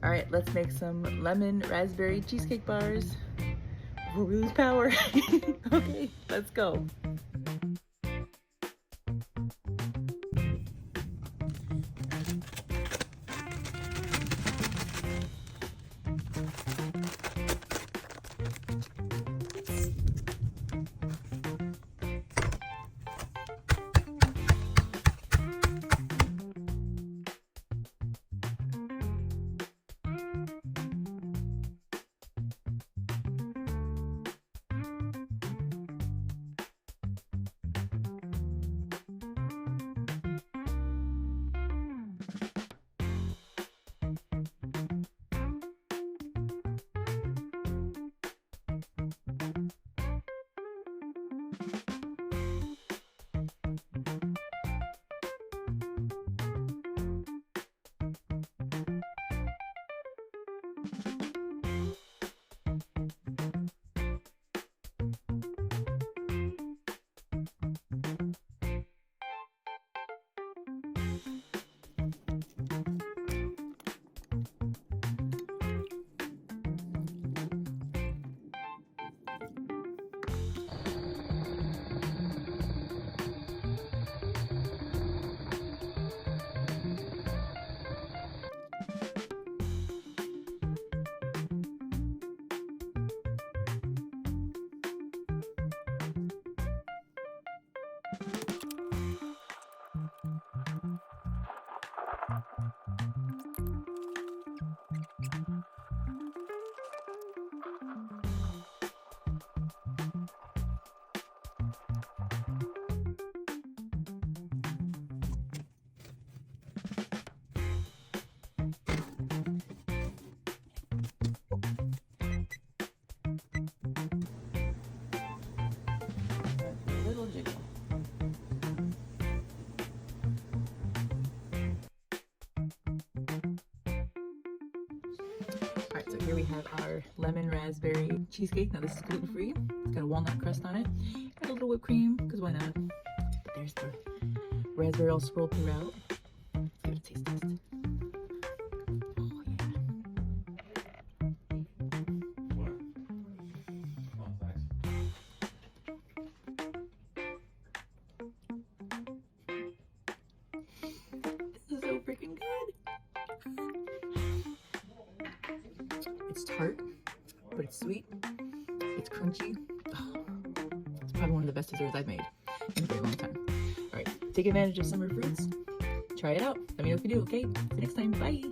All right, let's make some lemon raspberry cheesecake bars before we lose power. Okay, let's go. Little jiggle. Alright, so here we have our lemon raspberry cheesecake. Now this is gluten-free. It's got a walnut crust on it. Got a little whipped cream, because why not? But there's the raspberry all swirled throughout. Let's give it a taste test. Oh yeah. This is so freaking good. It's tart, but it's sweet. It's crunchy. Oh, it's probably one of the best desserts I've made in a very long time. All right, take advantage of summer fruits. Try it out. Let me know if you do, okay? See you next time. Bye.